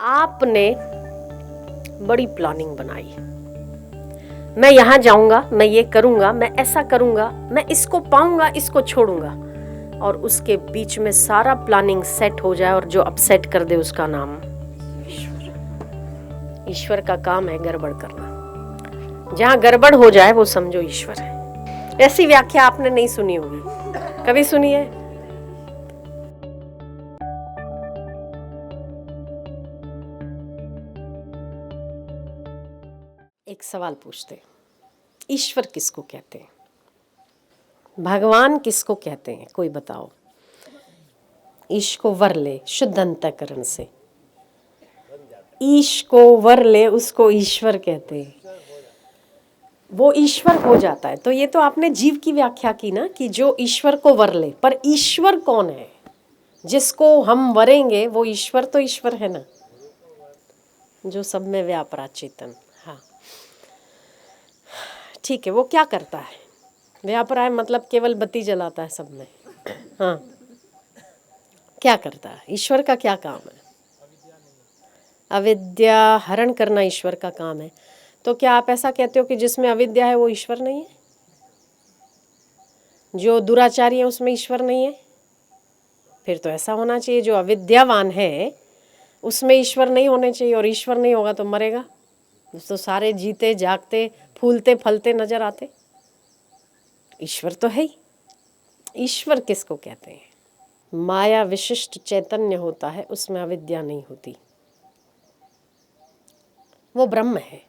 आपने बड़ी प्लानिंग बनाई, मैं यहाँ जाऊंगा, मैं ये करूंगा, मैं ऐसा करूंगा, मैं इसको पाऊंगा, इसको छोड़ूंगा, और उसके बीच में सारा प्लानिंग सेट हो जाए और जो अपसेट कर दे उसका नाम ईश्वर। ईश्वर का काम है गड़बड़ करना। जहाँ गड़बड़ हो जाए वो समझो ईश्वर है। ऐसी व्याख्या आपने नहीं सुनी होगी, कभी सुनी है? एक सवाल पूछते, ईश्वर किसको कहते हैं? भगवान किसको कहते हैं? कोई बताओ। ईश को वर ले शुद्ध अंतःकरण से, ईश को वर ले उसको ईश्वर कहते हैं, वो ईश्वर हो जाता है। तो ये तो आपने जीव की व्याख्या की ना, कि जो ईश्वर को वर ले, पर ईश्वर कौन है? जिसको हम वरेंगे वो ईश्वर तो ईश्वर है ना, जो सब में व्यापरा चेतन। हाँ ठीक है, वो क्या करता है? व्यापरा है मतलब केवल बत्ती जलाता है सब में। हाँ, क्या करता है? ईश्वर का क्या काम है? अविद्या हरण करना ईश्वर का काम है। तो क्या आप ऐसा कहते हो कि जिसमें अविद्या है वो ईश्वर नहीं है? जो दुराचारी है उसमें ईश्वर नहीं है? फिर तो ऐसा होना चाहिए जो अविद्यावान है उसमें ईश्वर नहीं होने चाहिए, और ईश्वर नहीं होगा तो मरेगा, तो सारे जीते जागते फूलते फलते नजर आते। ईश्वर तो है ही। ईश्वर किसको कहते हैं? माया विशिष्ट चैतन्य होता है, उसमें अविद्या नहीं होती, वो ब्रह्म है।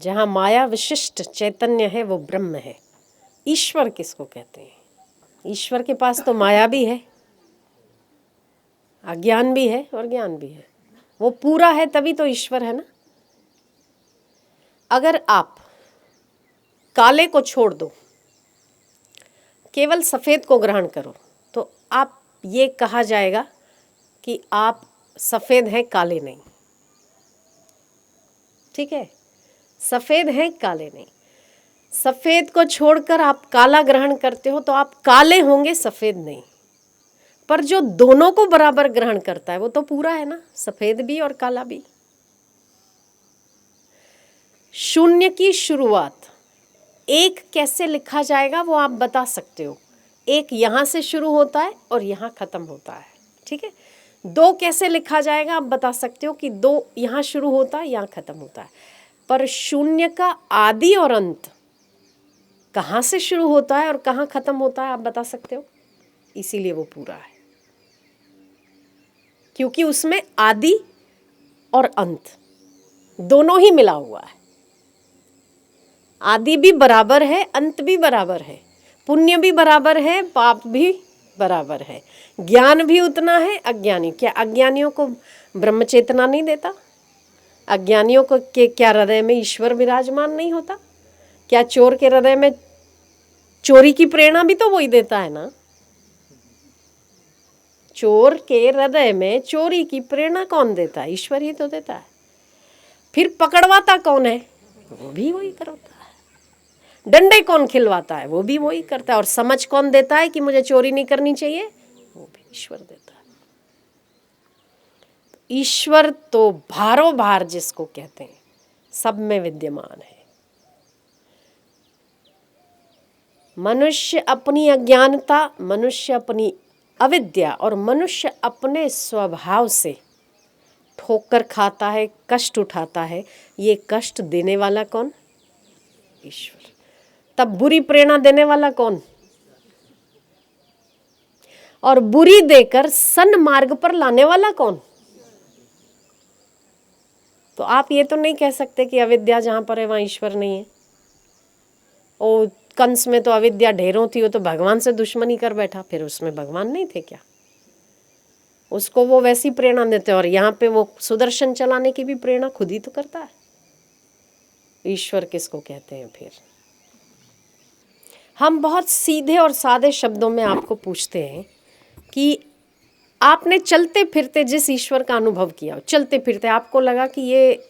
जहाँ माया विशिष्ट चैतन्य है वो ब्रह्म है। ईश्वर किसको कहते हैं? ईश्वर के पास तो माया भी है, अज्ञान भी है और ज्ञान भी है, वो पूरा है तभी तो ईश्वर है ना। अगर आप काले को छोड़ दो, केवल सफ़ेद को ग्रहण करो, तो आप ये कहा जाएगा कि आप सफ़ेद हैं, काले नहीं। ठीक है, सफ़ेद हैं, काले नहीं। सफ़ेद को छोड़कर आप काला ग्रहण करते हो तो आप काले होंगे, सफ़ेद नहीं। पर जो दोनों को बराबर ग्रहण करता है वो तो पूरा है ना, सफ़ेद भी और काला भी। शून्य की शुरुआत एक कैसे लिखा जाएगा वो आप बता सकते हो। एक यहाँ से शुरू होता है और यहाँ ख़त्म होता है, ठीक है। दो कैसे लिखा जाएगा आप बता सकते हो कि दो यहाँ शुरू होता है, यहाँ ख़त्म होता है। पर शून्य का आदि और अंत कहाँ से शुरू होता है और कहाँ ख़त्म होता है आप बता सकते हो, इसीलिए वो पूरा है, क्योंकि उसमें आदि और अंत दोनों ही मिला हुआ है। आदि भी बराबर है, अंत भी बराबर है, पुण्य भी बराबर है, पाप भी बराबर है, ज्ञान भी उतना है, अज्ञानी। क्या अज्ञानियों को ब्रह्म चेतना नहीं देता? अज्ञानियों को के क्या हृदय में ईश्वर विराजमान नहीं होता? क्या चोर के हृदय में चोरी की प्रेरणा भी तो वही देता है ना? चोर के हृदय में चोरी की प्रेरणा कौन देता है? ईश्वर ही तो देता है। फिर पकड़वाता कौन है? वो भी वही करता है। डंडे कौन खिलवाता है? वो भी वही करता है। और समझ कौन देता है कि मुझे चोरी नहीं करनी चाहिए? वो भी ईश्वर देता है। ईश्वर तो भारो भार जिसको कहते हैं सब में विद्यमान है। मनुष्य अपनी अज्ञानता, मनुष्य अपनी अविद्या और मनुष्य अपने स्वभाव से ठोकर खाता है, कष्ट उठाता है। ये कष्ट देने वाला कौन? ईश्वर। तब बुरी प्रेरणा देने वाला कौन? और बुरी देकर सन्मार्ग पर लाने वाला कौन? तो आप ये तो नहीं कह सकते कि अविद्या जहाँ पर है वहाँ ईश्वर नहीं है। ओ कंस में तो अविद्या ढेरों थी, वो तो भगवान से दुश्मनी कर बैठा, फिर उसमें भगवान नहीं थे क्या? उसको वो वैसी प्रेरणा देते, और यहाँ पे वो सुदर्शन चलाने की भी प्रेरणा खुद ही तो करता है। ईश्वर किसको कहते हैं? फिर हम बहुत सीधे और सादे शब्दों में आपको पूछते हैं कि आपने चलते फिरते जिस ईश्वर का अनुभव किया, चलते फिरते आपको लगा कि ये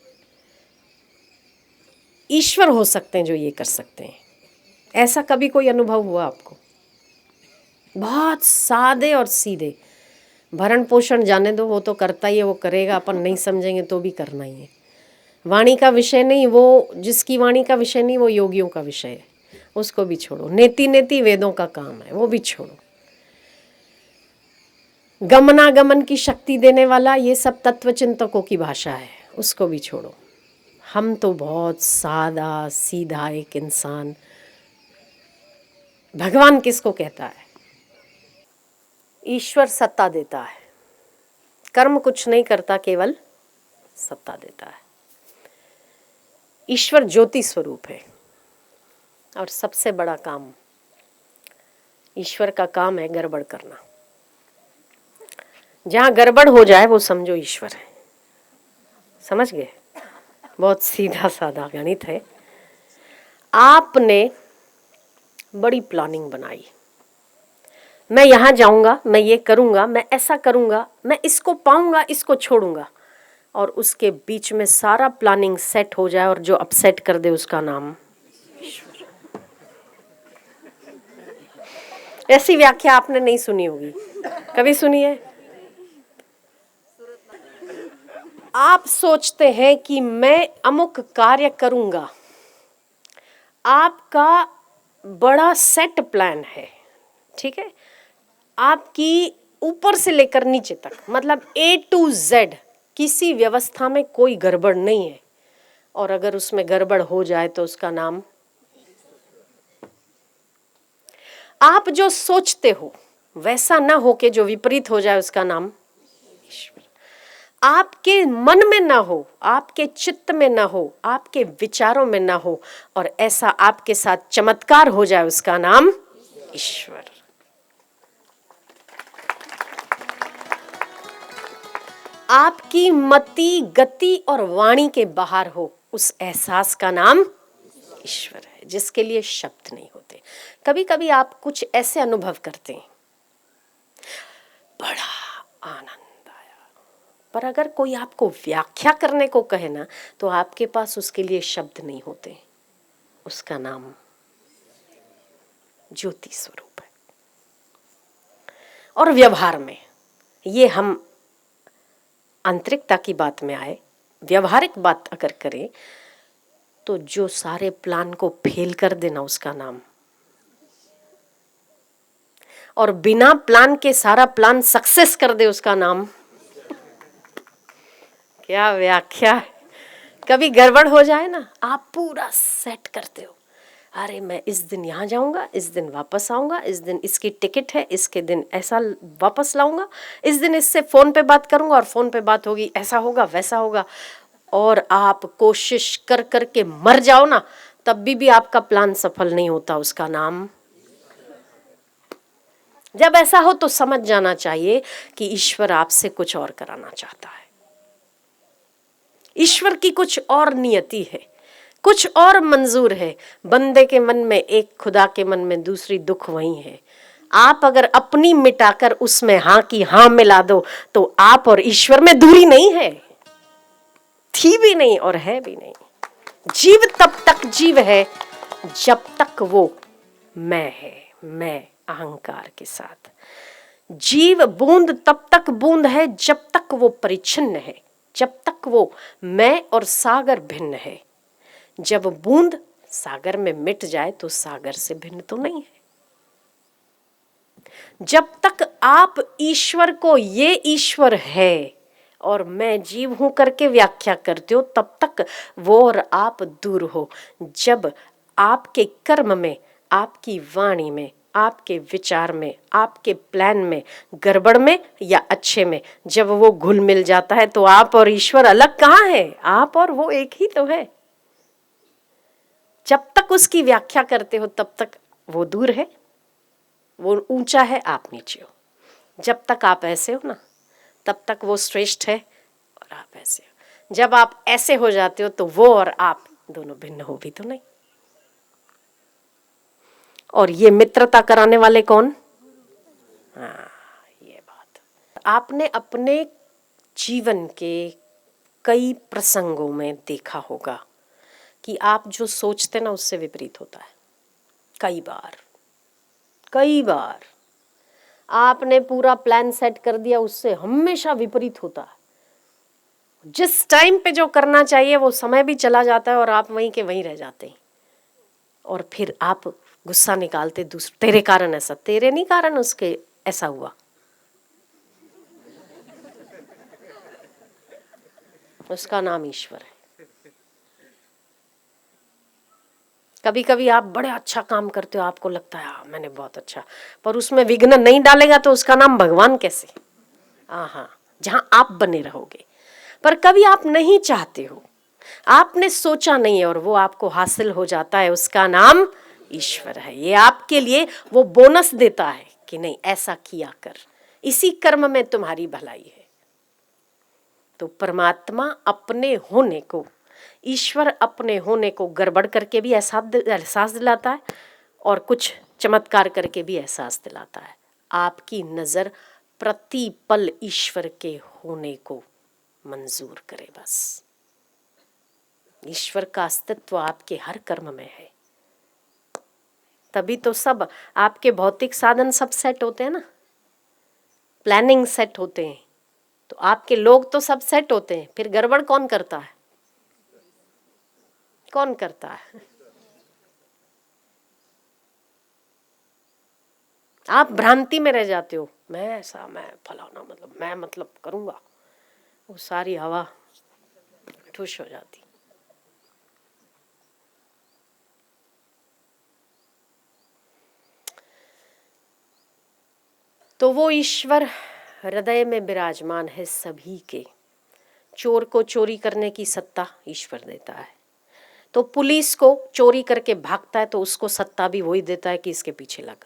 ईश्वर हो सकते हैं जो ये कर सकते हैं, ऐसा कभी कोई अनुभव हुआ आपको? बहुत सादे और सीधे, भरण पोषण जाने दो, वो तो करता ही है, वो करेगा, अपन नहीं समझेंगे तो भी करना ही है। वाणी का विषय नहीं वो, जिसकी वाणी का विषय नहीं वो योगियों का विषय है, उसको भी छोड़ो। नेति नेति वेदों का काम है, वो भी छोड़ो। गमनागमन की शक्ति देने वाला ये सब तत्व चिंतकों की भाषा है, उसको भी छोड़ो। हम तो बहुत सादा सीधा एक इंसान। भगवान किसको कहता है? ईश्वर सत्ता देता है, कर्म कुछ नहीं करता, केवल सत्ता देता है। ईश्वर ज्योति स्वरूप है और सबसे बड़ा काम ईश्वर का काम है गड़बड़ करना। जहाँ गड़बड़ हो जाए वो समझो ईश्वर है। समझ गए? बहुत सीधा साधा गणित है। आपने बड़ी प्लानिंग बनाई, मैं यहाँ जाऊंगा, मैं ये करूंगा, मैं ऐसा करूंगा, मैं इसको पाऊंगा, इसको छोड़ूंगा, और उसके बीच में सारा प्लानिंग सेट हो जाए और जो अपसेट कर दे उसका नाम ईश्वर। ऐसी व्याख्या आपने नहीं सुनी होगी, कभी सुनी है? आप सोचते हैं कि मैं अमुक कार्य करूंगा, आपका बड़ा सेट प्लान है, ठीक है, आपकी ऊपर से लेकर नीचे तक, मतलब A to Z किसी व्यवस्था में कोई गड़बड़ नहीं है, और अगर उसमें गड़बड़ हो जाए तो उसका नाम, आप जो सोचते हो वैसा ना हो के जो विपरीत हो जाए उसका नाम ईश्वर। आपके मन में ना हो, आपके चित्त में ना हो, आपके विचारों में ना हो, और ऐसा आपके साथ चमत्कार हो जाए उसका नाम ईश्वर। आपकी मति गति और वाणी के बाहर हो, उस एहसास का नाम ईश्वर है, जिसके लिए शब्द नहीं होते। कभी कभी आप कुछ ऐसे अनुभव करते हैं, बड़ा आनंद आया, पर अगर कोई आपको व्याख्या करने को कहे ना, तो आपके पास उसके लिए शब्द नहीं होते। उसका नाम ज्योति स्वरूप है। और व्यवहार में, ये हम आंतरिकता की बात में आए, व्यवहारिक बात अगर करें तो जो सारे प्लान को फेल कर देना उसका नाम, और बिना प्लान के सारा प्लान सक्सेस कर दे उसका नाम। क्या व्याख्या है। कभी गड़बड़ हो जाए ना, आप पूरा सेट करते हो, अरे मैं इस दिन यहाँ जाऊंगा, इस दिन वापस आऊंगा, इस दिन इसकी टिकट है, इसके दिन ऐसा वापस लाऊंगा, इस दिन इससे फोन पे बात करूंगा और फोन पे बात होगी, ऐसा होगा वैसा होगा, और आप कोशिश कर करके मर जाओ ना, तब भी आपका प्लान सफल नहीं होता, उसका नाम। जब ऐसा हो तो समझ जाना चाहिए कि ईश्वर आपसे कुछ और कराना चाहता है। ईश्वर की कुछ और नियति है, कुछ और मंजूर है। बंदे के मन में एक, खुदा के मन में दूसरी, दुख वही है। आप अगर अपनी मिटाकर उसमें हाँ की हाँ मिला दो तो आप और ईश्वर में दूरी नहीं है, थी भी नहीं और है भी नहीं। जीव तब तक जीव है जब तक वो मैं है, मैं अहंकार के साथ। जीव बूंद तब तक बूंद है जब तक वो परिच्छिन्न है, जब तक वो मैं और सागर भिन्न है। जब बूंद सागर में मिट जाए तो सागर से भिन्न तो नहीं है। जब तक आप ईश्वर को ये ईश्वर है और मैं जीव हूं करके व्याख्या करते हो, तब तक वो और आप दूर हो। जब आपके कर्म में, आपकी वाणी में, आपके विचार में, आपके प्लान में, गड़बड़ में या अच्छे में, जब वो घुल मिल जाता है तो आप और ईश्वर अलग कहाँ है, आप और वो एक ही तो है। जब तक उसकी व्याख्या करते हो तब तक वो दूर है, वो ऊंचा है, आप नीचे हो। जब तक आप ऐसे हो ना, तब तक वो श्रेष्ठ है और आप ऐसे हो। जब आप ऐसे हो जाते हो तो वो और आप दोनों भिन्न हो भी तो नहीं। और ये मित्रता कराने वाले कौन? हाँ, ये बात आपने अपने जीवन के कई प्रसंगों में देखा होगा कि आप जो सोचते ना उससे विपरीत होता है। कई बार आपने पूरा प्लान सेट कर दिया, उससे हमेशा विपरीत होता है। जिस टाइम पे जो करना चाहिए वो समय भी चला जाता है और आप वहीं के वहीं रह जाते हैं। और फिर आप गुस्सा निकालते दूसरे, तेरे कारण ऐसा, तेरे नहीं कारण उसके ऐसा हुआ। उसका नाम ईश्वर है। कभी कभी आप बड़े अच्छा काम करते हो, आपको लगता है हाँ मैंने बहुत अच्छा, पर उसमें विघ्न नहीं डालेगा तो उसका नाम भगवान कैसे? हाँ, जहां आप बने रहोगे। पर कभी आप नहीं चाहते हो, आपने सोचा नहीं है और वो आपको हासिल हो जाता है, उसका नाम ईश्वर है। ये आपके लिए वो बोनस देता है कि नहीं ऐसा किया कर, इसी कर्म में तुम्हारी भलाई है। तो परमात्मा अपने होने को, ईश्वर अपने होने को गड़बड़ करके भी एहसास दिलाता है और कुछ चमत्कार करके भी एहसास दिलाता है। आपकी नजर प्रतिपल ईश्वर के होने को मंजूर करे बस। ईश्वर का अस्तित्व आपके हर कर्म में है। तभी तो सब आपके भौतिक साधन सब सेट होते हैं ना, प्लानिंग सेट होते हैं, तो आपके लोग तो सब सेट होते हैं, फिर गड़बड़ कौन करता है? कौन करता है? आप भ्रांति में रह जाते हो, मैं ऐसा, मैं फलाना, मतलब करूंगा, वो सारी हवा ठुस हो जाती। तो वो ईश्वर हृदय में विराजमान है सभी के। चोर को चोरी करने की सत्ता ईश्वर देता है, तो पुलिस को चोरी करके भागता है तो उसको सत्ता भी वही देता है कि इसके पीछे लग।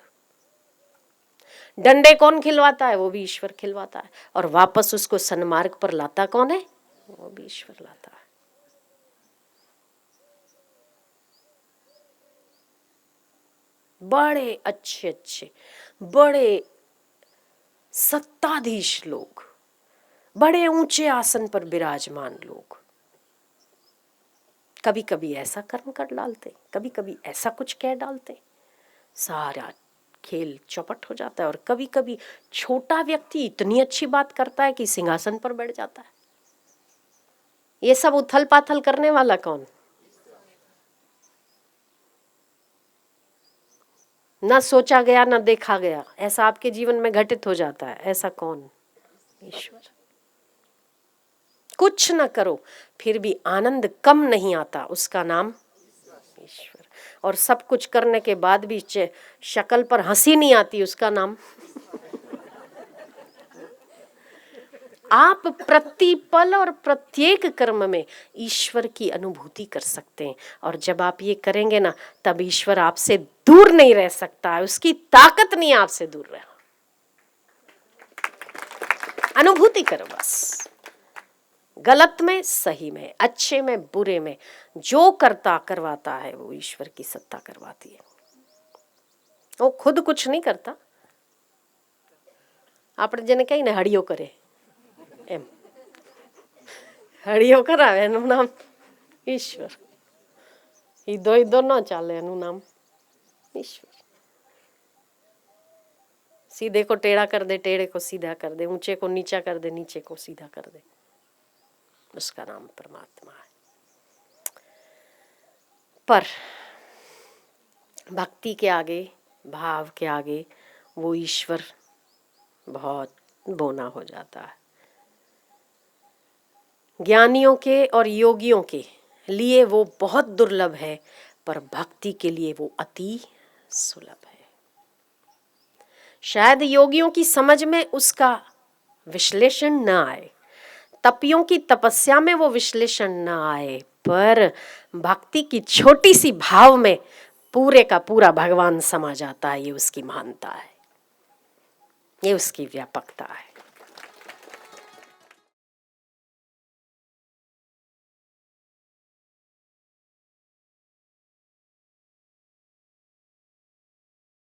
डंडे कौन खिलवाता है? वो भी ईश्वर खिलवाता है। और वापस उसको सन्मार्ग पर लाता कौन है? वो भी ईश्वर लाता है। बड़े अच्छे अच्छे, बड़े सत्ताधीश लोग, बड़े ऊंचे आसन पर विराजमान लोग कभी कभी ऐसा कर्म कर डालते, कभी कभी ऐसा कुछ कह डालते, सारा खेल चौपट हो जाता है। और कभी कभी छोटा व्यक्ति इतनी अच्छी बात करता है कि सिंहासन पर बैठ जाता है। ये सब उथल पाथल करने वाला कौन? ना सोचा गया ना देखा गया, ऐसा आपके जीवन में घटित हो जाता है। ऐसा कौन? ईश्वर। कुछ ना करो फिर भी आनंद कम नहीं आता, उसका नाम ईश्वर। और सब कुछ करने के बाद भी शक्ल पर हंसी नहीं आती, उसका नाम आप प्रतिपल और प्रत्येक कर्म में ईश्वर की अनुभूति कर सकते हैं। और जब आप ये करेंगे ना, तब ईश्वर आपसे दूर नहीं रह सकता है, उसकी ताकत नहीं आपसे दूर रह। अनुभूति करो बस, गलत में सही में, अच्छे में बुरे में, जो करवाता है वो ईश्वर की सत्ता करवाती है। वो खुद कुछ नहीं करता। આપણે જેને કહીને હળિયો કરે એમ, હળિયો કરાવે એનું નામ ઈશ્વર। ઈદો ઈદો ન ચાલે, એનું નામ ईश्वर। सीधे को टेढ़ा कर दे, टेढ़े को सीधा कर दे, ऊंचे को नीचा कर दे, नीचे को सीधा कर दे, उसका नाम परमात्मा है। पर भक्ति के आगे, भाव के आगे वो ईश्वर बहुत बोना हो जाता है। ज्ञानियों के और योगियों के लिए वो बहुत दुर्लभ है, पर भक्ति के लिए वो अति सुलभ है। शायद योगियों की समझ में उसका विश्लेषण न आए, तपियों की तपस्या में वो विश्लेषण न आए, पर भक्ति की छोटी सी भाव में पूरे का पूरा भगवान समा जाता है। ये उसकी महानता है, ये उसकी व्यापकता है।